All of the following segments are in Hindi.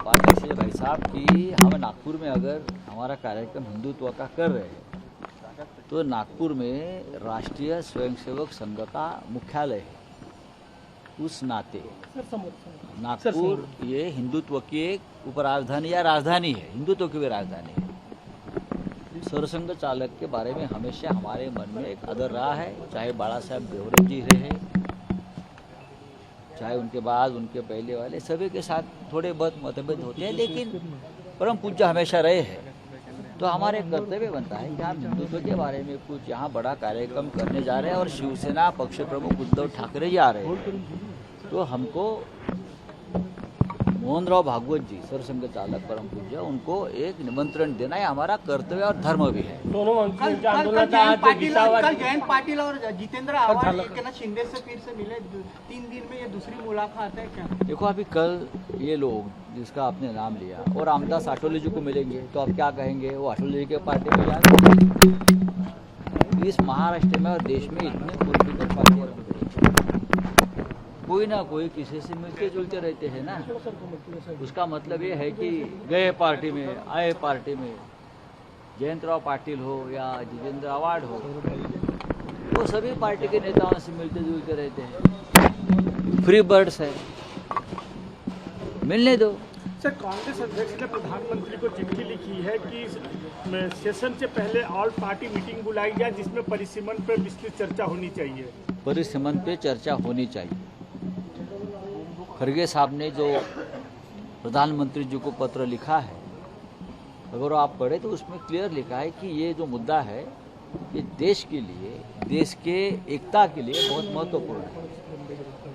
बात ऐसी है भाई साहब कि हम नागपुर में अगर हमारा कार्यक्रम हिंदुत्व का कर रहे हैं तो नागपुर में राष्ट्रीय स्वयंसेवक संघ का मुख्यालय है। उस नाते नागपुर ये हिंदुत्व की एक उपराजधानी या राजधानी है, हिंदुत्व की भी राजधानी है। सरसंघ चालक के बारे में हमेशा हमारे मन में एक आदर रहा है, चाहे बाला साहब देवरे जी रहे, चाहे उनके बाद उनके पहले वाले सभी के साथ थोड़े बहुत मतभेद होते हैं, लेकिन परम पूज्य हमेशा रहे हैं। तो हमारे कर्तव्य बनता है कि हम हिंदुत्व के बारे में कुछ यहाँ बड़ा कार्यक्रम करने जा रहे हैं और शिवसेना पक्ष प्रमुख उद्धव ठाकरे जी आ रहे हैं, तो हमको मोहन राव भागवत जी सरसंघ चालक परम पूज्य उनको एक निमंत्रण देना है, हमारा कर्तव्य और धर्म भी है। कल जयंत पाटिल और जितेंद्र आव्हाड एकनाथ शिंदे से फिर से मिले, 3 दिन में ये दूसरी मुलाकात है क्या? देखो अभी कल ये लोग जिसका आपने नाम लिया और रामदास आठवले जी को मिलेंगे तो आप क्या कहेंगे? वो आठवले जी के पार्टी में जाएंगे। इस महाराष्ट्र में और देश में इतने पॉलिटिकल पार्टियां कोई ना कोई किसी से मिलते जुलते रहते हैं ना। उसका मतलब ये है कि गए पार्टी में आए पार्टी में, जयंतराव पाटिल हो या जितेंद्र आव्हाड हो, वो सभी पार्टी के नेताओं से मिलते जुलते रहते हैं, फ्री बर्ड्स है, मिलने दो। सर, कांग्रेस अध्यक्ष ने प्रधानमंत्री को चिट्ठी लिखी है कि सेशन से पहले ऑल पार्टी मीटिंग बुलाई जाए जिसमें परिसीमन पर विस्तृत चर्चा होनी चाहिए। परिसीमन पे चर्चा होनी चाहिए। खड़गे साहब ने जो प्रधानमंत्री जी को पत्र लिखा है, अगर आप पढ़े तो उसमें क्लियर लिखा है कि ये जो मुद्दा है ये देश के लिए, देश के एकता के लिए बहुत महत्वपूर्ण है।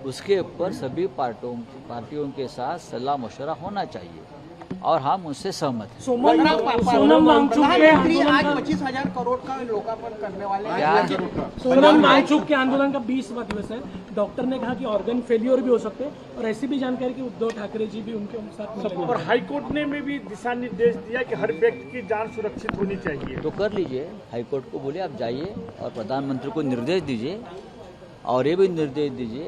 उसके ऊपर सभी पार्टियों के साथ सलाह मशवरा होना चाहिए और हम उससे सहमत हैं। सोनम वांगचुक आज 25,000 करोड़ का लोकार्पण करने वाले हैं। सोनम वांगचुक के आंदोलन का 20वां दिवस है। डॉक्टर ने कहा कि ऑर्गन फेलियर भी हो सकते हैं और ऐसी भी जानकारी कि उद्धव ठाकरे जी भी उनके साथ मिलेंगे। और हाईकोर्ट ने भी दिशा निर्देश दिया कि हर व्यक्ति की जान सुरक्षित होनी चाहिए। तो कर लीजिए, हाईकोर्ट को बोलिए आप जाइए और प्रधानमंत्री को निर्देश दीजिए और ये भी निर्देश दीजिए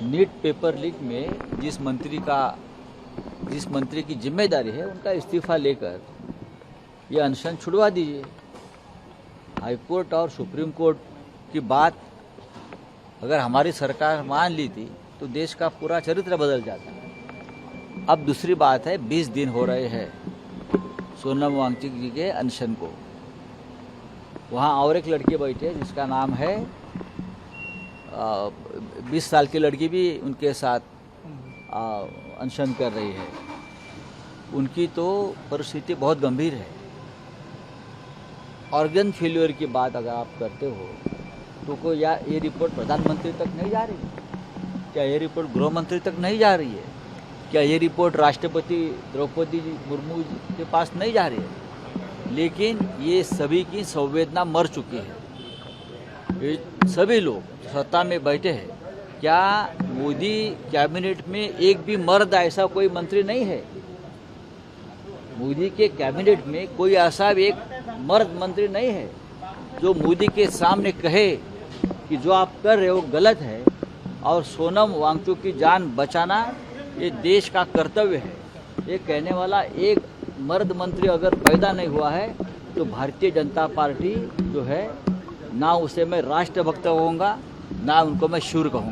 नीट पेपर लीक में जिस मंत्री की जिम्मेदारी है उनका इस्तीफा लेकर ये अनशन छुड़वा दीजिए। हाईकोर्ट और सुप्रीम कोर्ट की बात अगर हमारी सरकार मान ली थी तो देश का पूरा चरित्र बदल जाता। अब दूसरी बात है, 20 दिन हो रहे हैं सोनम वांगचुक जी के अनशन को। वहाँ और एक लड़की बैठी है जिसका नाम है 20 साल की लड़की भी उनके साथ अनशन कर रही है। उनकी तो परिस्थिति बहुत गंभीर है। ऑर्गन फेल्योर की बात अगर आप करते हो तो कोई या ये रिपोर्ट प्रधानमंत्री तक नहीं जा रही है क्या? ये रिपोर्ट गृह मंत्री तक नहीं जा रही है क्या? ये रिपोर्ट राष्ट्रपति द्रौपदी मुर्मू के पास नहीं जा रही है? लेकिन ये सभी की संवेदना मर चुकी है। ये सभी लोग सत्ता में बैठे हैं। क्या मोदी कैबिनेट में एक भी मर्द ऐसा कोई मंत्री नहीं है? मोदी के कैबिनेट में कोई ऐसा एक मर्द मंत्री नहीं है जो मोदी के सामने कहे कि जो आप कर रहे हो गलत है और सोनम वांगचुक की जान बचाना ये देश का कर्तव्य है। ये कहने वाला एक मर्द मंत्री अगर पैदा नहीं हुआ है तो भारतीय जनता पार्टी जो है, ना उसे मैं राष्ट्रभक्त कहूँगा, ना उनको मैं शूर कहूँगा।